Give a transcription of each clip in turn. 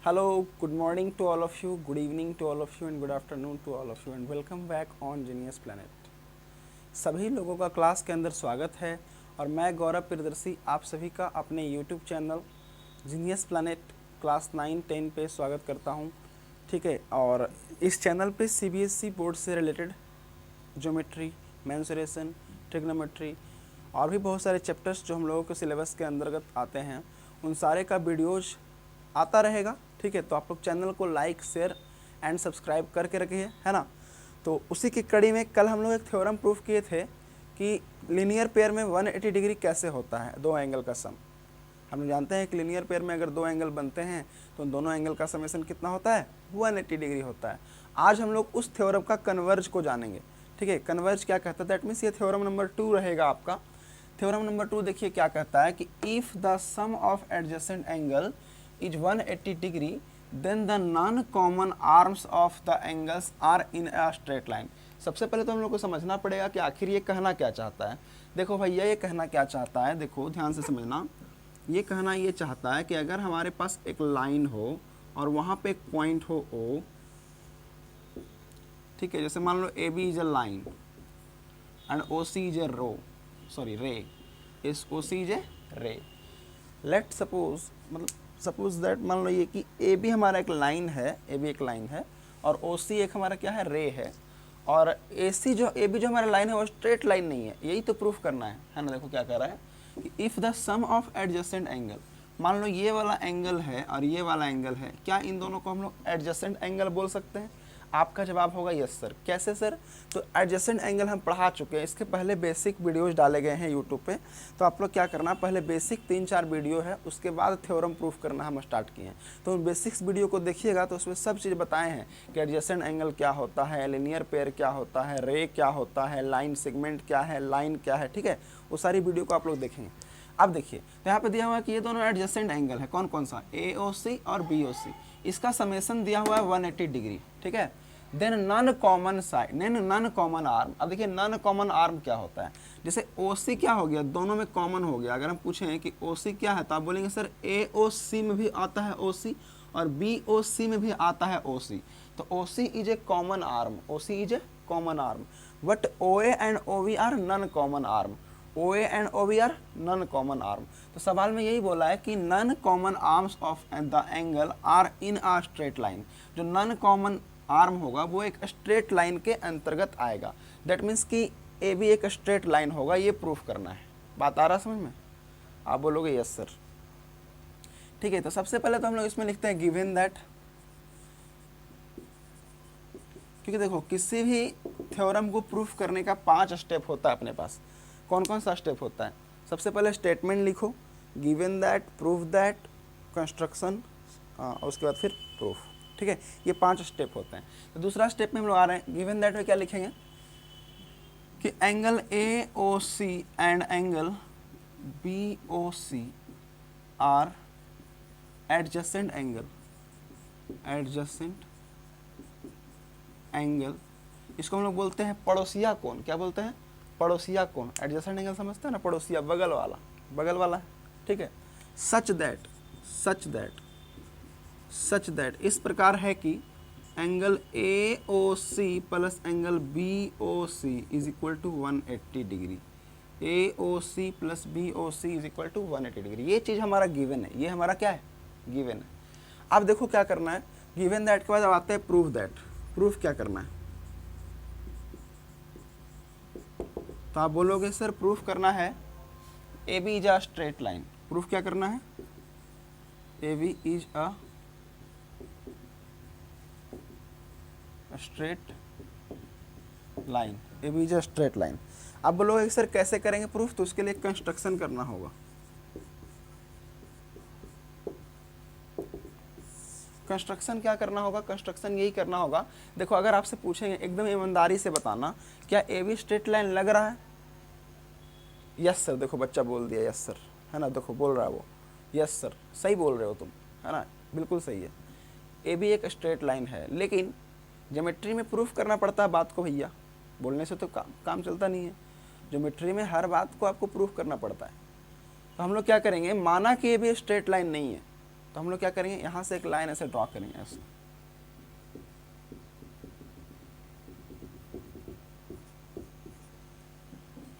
Hello, good morning to all of you, good evening to all of you and good afternoon to all of you and welcome back on Genius Planet। सभी लोगों का class के अंदर स्वागत है और मैं गौरव प्रियदर्शी आप सभी का अपने YouTube channel genius planet class 9-10 पे स्वागत करता हूँ। ठीक है, और इस चैनल पे CBSE बोर्ड से रिलेटेड ज्योमेट्री, मेंसुरेशन, ट्रिग्नोमेट्री और भी बहुत सारे चैप्टर्स जो हम लोगों के सिलेबस के अंतर्गत आते हैं उन सारे का वीडियोज आता रहेगा। ठीक है, तो आप लोग चैनल को लाइक, शेयर एंड सब्सक्राइब करके रखिए, है ना। तो उसी की कड़ी में कल हम लोग एक थ्योरम प्रूफ किए थे कि लीनियर पेयर में 180 डिग्री कैसे होता है, दो एंगल का सम। हम लोग जानते हैं कि लीनियर पेयर में अगर दो एंगल बनते हैं तो दोनों एंगल का समेशन कितना होता है, 180 डिग्री होता है। आज हम लोग उस थ्योरम का कन्वर्ज को जानेंगे। ठीक है, कन्वर्ज क्या कहता है, दैट मीन्स ये थ्योरम नंबर 2 रहेगा आपका। थ्योरम नंबर 2 देखिए क्या कहता है कि if the sum of adjacent angle is 180 degree then the non common arms of the angles are in a straight line. सबसे पहले तो हम लोग को समझना पड़ेगा कि आखिर ये कहना क्या चाहता है। देखो भैया, ये कहना क्या चाहता है, देखो ध्यान से समझना। ये कहना ये चाहता है कि अगर हमारे पास एक लाइन हो और वहाँ पे एक पॉइंट हो O, ठीक है, जैसे मान लो AB is a line and OC is ए रे, इस OC इज ए रे। लेट सपोज, मतलब सपोज दैट मान लो ये कि AB हमारा एक लाइन है, AB एक लाइन है और OC एक हमारा क्या है, रे है। और AB जो हमारा लाइन है वो स्ट्रेट लाइन नहीं है, यही तो प्रूफ करना है ना। देखो क्या कह रहा है कि if the sum of adjacent angle, मान लो ये वाला एंगल है और ये वाला एंगल है, क्या इन दोनों को हम लोग एडजेसेंट एंगल बोल सकते हैं? आपका जवाब होगा यस सर। कैसे सर? तो एडजेसेंट एंगल हम पढ़ा चुके हैं, इसके पहले बेसिक वीडियोस डाले गए हैं यूट्यूब पे। तो आप लोग क्या करना, पहले बेसिक 3-4 वीडियो है, उसके बाद थ्योरम प्रूफ करना हम स्टार्ट किए हैं। तो उन बेसिक्स वीडियो को देखिएगा तो उसमें सब चीज़ बताए हैं कि एडजेसेंट एंगल क्या होता है, लीनियर पेयर क्या होता है, रे क्या होता है, लाइन सेगमेंट क्या है, लाइन क्या है। ठीक है, वो सारी वीडियो को आप लोग देखेंगे। अब देखिए, तो यहाँ पे दिया हुआ है कि ये दोनों एडजेसेंट एंगल है, कौन कौन सा, AOC और BOC। इसका समेसन दिया हुआ है 180 डिग्री। ठीक है, then non common side, non common arm. अब देखिए नॉन कॉमन आर्म क्या होता है, जैसे OC क्या हो गया, दोनों में कॉमन हो गया। अगर हम पूछें कि OC क्या है तो आप बोलेंगे सर AOC में भी आता है OC और BOC में भी आता है OC। तो OC is a common arm, OC is a common arm, but OA and OB are non common arm, OA and OB are non common arm. तो सवाल में यही बोला है कि non common arms of the angle are in a straight line. जो non common arm होगा वो एक स्ट्रेट लाइन के अंतर्गत आएगा। दैट मीन्स कि AB एक स्ट्रेट लाइन होगा, ये प्रूफ करना है। बात आ रहा समझ में? आप बोलोगे यस सर। ठीक है, तो सबसे पहले तो हम लोग इसमें लिखते हैं गिवन दैट, क्योंकि देखो किसी भी थ्योरम को प्रूफ करने का 5 स्टेप होता है अपने पास। कौन कौन सा स्टेप होता है? सबसे पहले स्टेटमेंट लिखो, given that, proof that, construction, उसके बाद फिर प्रूफ। ठीक है, ये 5 स्टेप होते हैं। तो दूसरा स्टेप में हम लोग आ रहे हैं, गिवन दैट में क्या लिखेंगे कि angle AOC and angle BOC are adjacent angle, adjacent angle. इसको हम लोग बोलते हैं पड़ोसिया कोण। क्या बोलते हैं? पड़ोसिया कोण। एडजेसेंट एंगल समझते हैं ना, पड़ोसिया, बगल वाला, बगल वाला। ठीक है, सच दैट इस प्रकार है कि angle AOC plus angle BOC is equal to 180 degree. AOC plus BOC is equal to 180 degree. ये चीज़ हमारा गिवन है, ये हमारा क्या है, गिवन है। अब देखो क्या करना है, गिवन दैट के बाद अब आते हैं प्रूफ दैट। प्रूफ क्या करना है? तो आप बोलोगे सर प्रूफ करना है AB is a straight line. Proof क्या करना है? AB is a straight line, AB is a straight line. आप बोलोगे सर कैसे करेंगे प्रूफ? तो उसके लिए कंस्ट्रक्शन करना होगा। कंस्ट्रक्शन क्या करना होगा? कंस्ट्रक्शन यही करना होगा, देखो अगर आपसे पूछेंगे एकदम ईमानदारी से बताना, क्या AB स्ट्रेट लाइन लग रहा है? Yes sir. देखो बच्चा बोल दिया यस सर, है ना, देखो बोल रहा है वो यस सर, सही बोल रहे हो तुम, है ना, बिल्कुल सही है। AB एक स्ट्रेट लाइन है, लेकिन ज्योमेट्री में प्रूफ करना पड़ता है बात को भैया, बोलने से तो काम चलता नहीं है। ज्योमेट्री में हर बात को आपको प्रूफ करना पड़ता है। तो हम लोग क्या करेंगे, माना कि AB स्ट्रेट लाइन नहीं है तो हम लोग क्या करेंगे, यहाँ से एक लाइन ऐसे ड्रॉ करेंगे ऐसे,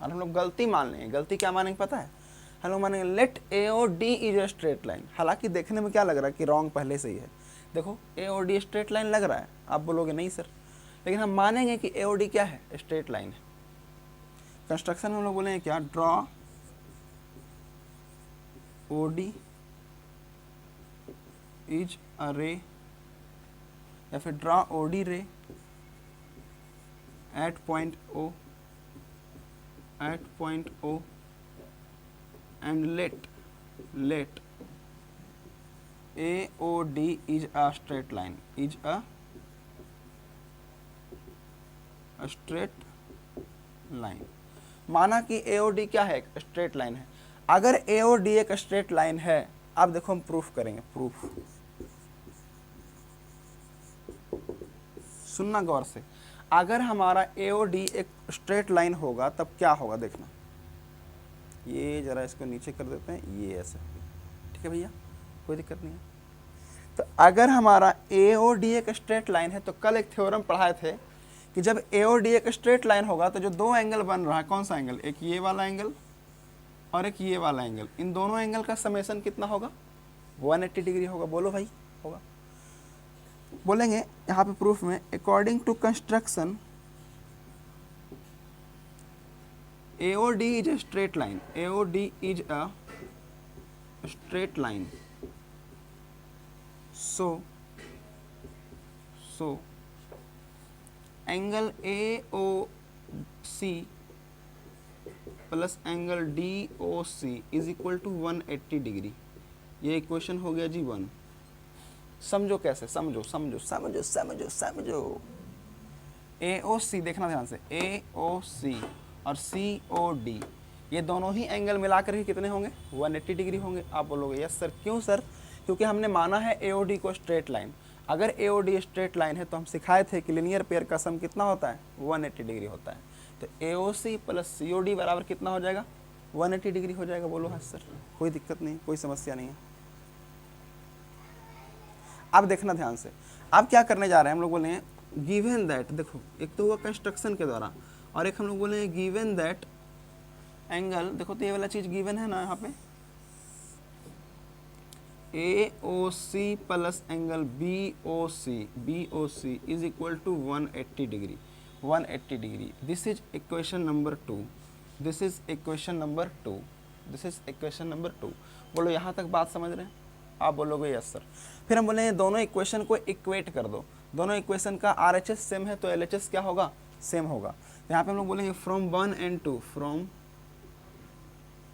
और हम लोग गलती मान लेंगे। गलती क्या मानेंगे पता है, हम लोग मानेंगे let A O D is a straight line. हालांकि देखने में क्या लग रहा है कि रॉन्ग पहले से ही है। देखो ए ओ डी स्ट्रेट लाइन लग रहा है, आप बोलोगे नहीं सर, लेकिन हम मानेंगे कि ए ओ डी क्या है, स्ट्रेट लाइन है। कंस्ट्रक्शन में हम लोग बोलेंगे क्या, draw O D is a ray, या फिर draw O D ray at point O, at point O, and let AOD is a straight line, is a straight line। माना कि AOD क्या है, एक स्ट्रेट लाइन है। अगर AOD एक स्ट्रेट लाइन है, अब देखो हम प्रूफ करेंगे, प्रूफ सुनना गौर से। अगर हमारा AOD एक स्ट्रेट लाइन होगा तब क्या होगा देखना, ये जरा इसको नीचे कर देते हैं, ये ऐसे, ठीक है भैया, कोई दिक्कत नहीं है। तो अगर हमारा AOD एक स्ट्रेट लाइन है, तो कल एक थ्योरम पढ़ाए थे कि जब AOD एक स्ट्रेट लाइन होगा तो जो दो एंगल बन रहा है, कौन सा एंगल, एक ये वाला एंगल और एक ये वाला एंगल, इन दोनों एंगल का समेशन कितना होगा, 180 डिग्री होगा। बोलो भाई, होगा। बोलेंगे यहाँ पे प्रूफ में, according to construction AOD is a straight line, AOD is a straight line, so angle AOC plus angle DOC is equal to 180 degree. ये इक्वेशन हो गया जी 1। समझो कैसे, समझो समझो समझो समझो समझो। AOC देखना ध्यान से, AOC और COD ये दोनों ही एंगल मिलाकर के कितने होंगे, 180 डिग्री होंगे। आप बोलोगे यस सर, क्यों सर, क्योंकि हमने माना है AOD को स्ट्रेट लाइन। अगर AOD स्ट्रेट लाइन है तो हम सिखाए थे कि लिनियर पेयर का सम कितना होता है, 180 डिग्री होता है। तो AOC प्लस COD बराबर कितना हो जाएगा, 180 डिग्री हो जाएगा। बोलो हाँ सर, कोई दिक्कत नहीं, कोई समस्या नहीं है। अब देखना ध्यान से, अब क्या करने जा रहे हैं हम लोग, बोले हैं गिवन दैट, देखो एक तो हुआ कंस्ट्रक्शन के द्वारा, और एक हम लोग बोले हैं गिवन दैट एंगल, देखो तो ये वाला चीज गिवन है ना यहाँ पे, AOC plus angle BOC is equal to 180 degree, 180 degree. This is equation number 2, this is equation number 2, this is equation number 2। बोलो यहाँ तक बात समझ रहे हैं, आप बोलोगे यस सर। फिर हम बोले दोनों इक्वेशन को इक्वेट कर दो, दोनों इक्वेशन का RHS सेम है तो LHS क्या होगा, सेम होगा। यहाँ पे हम लोग बोलेंगे from 1 and 2, from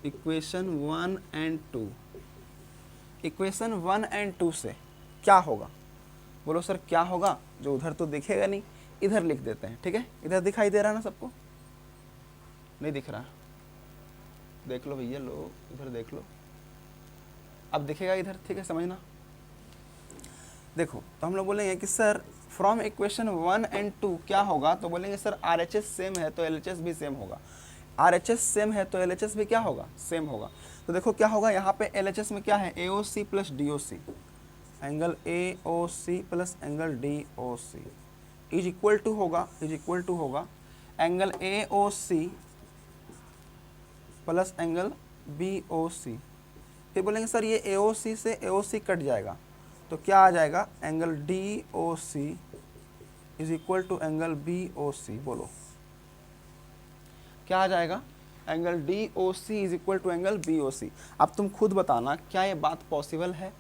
equation 1 and 2, equation 1 and 2 से क्या होगा, बोलो सर क्या होगा, जो उधर तो दिखेगा नहीं, इधर लिख देते हैं, ठीक है। इधर दिखाई दे रहा है ना सबको, नहीं दिख रहा, देख लो भैया, लो इधर देख लो, अब दिखेगा इधर, ठीक है, समझना। देखो तो हम लोग बोलेंगे कि सर फ्रॉम इक्वेशन 1 and 2 क्या होगा, तो बोलेंगे सर RHS सेम है तो LHS भी सेम होगा, RHS सेम है तो LHS भी क्या होगा, सेम होगा। तो देखो क्या होगा, यहाँ पे LHS में क्या है, AOC plus DOC, angle AOC plus angle DOC is equal to होगा, इज इक्वल टू होगा angle AOC plus angle BOC। फिर बोलेंगे सर ये AOC से AOC कट जाएगा तो क्या आ जाएगा, angle DOC is equal to angle BOC। बोलो क्या आ जाएगा, angle DOC is equal to angle BOC। अब तुम खुद बताना क्या ये बात पॉसिबल है।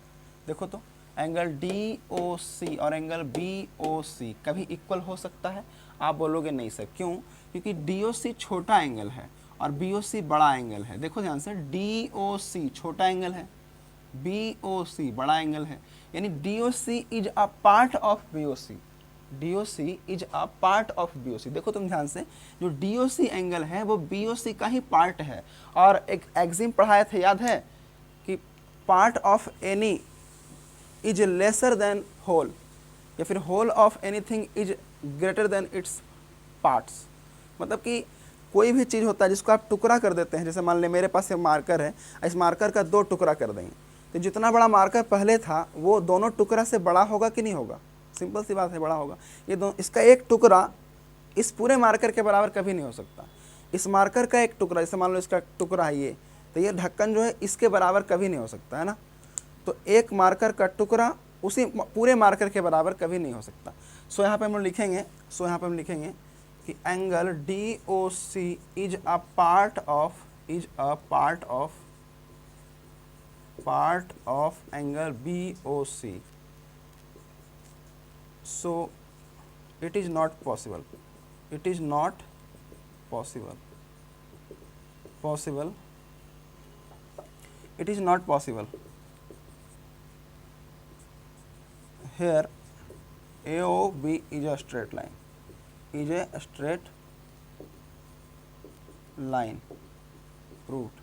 देखो तो एंगल DOC और एंगल BOC कभी इक्वल हो सकता है, आप बोलोगे नहीं सर, क्यों, क्योंकि DOC छोटा एंगल है और BOC बड़ा एंगल है। देखो ध्यान से, DOC छोटा एंगल है, BOC बड़ा एंगल है, यानी DOC is a part of BOC, DOC is a part of BOC। देखो तुम ध्यान से, जो DOC एंगल है वो BOC का ही पार्ट है। और एक एग्जिम पढ़ाए थे, याद है कि part of any is lesser than whole, या फिर whole of anything is greater than its parts. मतलब कि कोई भी चीज़ होता है जिसको आप टुकड़ा कर देते हैं, जैसे मान ले मेरे पास एक मार्कर है, इस मार्कर का 2 टुकड़ा कर देंगे तो जितना बड़ा मार्कर पहले था वो दोनों टुकड़ा से बड़ा होगा कि नहीं होगा? सिंपल सी बात है, बड़ा होगा। ये दोनों, इसका एक टुकड़ा इस पूरे मार्कर के बराबर कभी नहीं हो सकता। इस मार्कर का एक टुकड़ा, जैसे मान लो इसका टुकड़ा है ये, तो ये ढक्कन जो है इसके बराबर कभी नहीं हो सकता, है ना। तो एक मार्कर का टुकड़ा उसी पूरे मार्कर के बराबर कभी नहीं हो सकता। सो यहाँ पे हम लिखेंगे कि angle DOC is a part of angle BOC। So it is not possible here AOB is a straight line proved।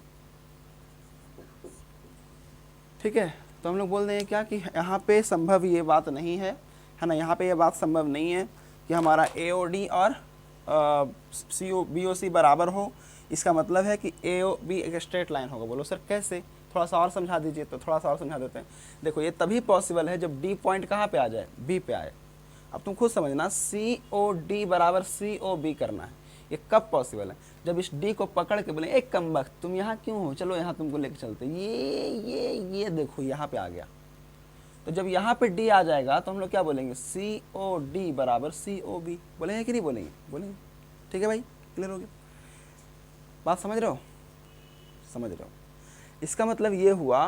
ठीक है, तो हम लोग बोल देंगे क्या कि यहाँ पे संभव ये बात नहीं है ना, यहाँ पे ये बात संभव नहीं है कि हमारा AOD और BOC बराबर हो। इसका मतलब है कि AOB एक स्ट्रेट लाइन होगा। बोलो सर कैसे? थोड़ा सा और समझा दीजिए। तो थोड़ा सा और समझा देते हैं। देखो, ये तभी पॉसिबल है जब D पॉइंट कहाँ पे आ जाए? B पे आए। अब तुम खुद समझना, COD बराबर COB करना है। ये कब पॉसिबल है? जब इस D को पकड़ के बोले एक कम वक्त तुम यहाँ क्यों हो, चलो यहाँ तुमको लेके चलते। ये देखो यहाँ पे आ गया। तो जब यहाँ पे D आ जाएगा तो हम लोग क्या बोलेंगे? COD बराबर COB। बोलेंगे कि नहीं बोलेंगे? बोलेंगे। ठीक है भाई, क्लियर हो गया? बात समझ रहे हो? समझ रहे हो? इसका मतलब ये हुआ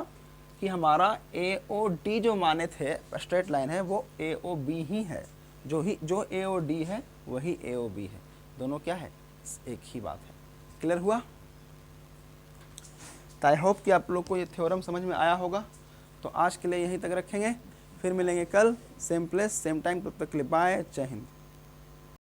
कि हमारा AOD जो माने थे स्ट्रेट लाइन है वो AOB ही है। जो AOD है वही AOB है। दोनों क्या है? एक ही बात है। क्लियर हुआ? तो आई होप कि आप लोग को ये थ्योरम समझ में आया होगा। तो आज के लिए यहीं तक रखेंगे, फिर मिलेंगे कल सेम प्लेस सेम टाइम। तब तक के लिए बाय, जय हिंद।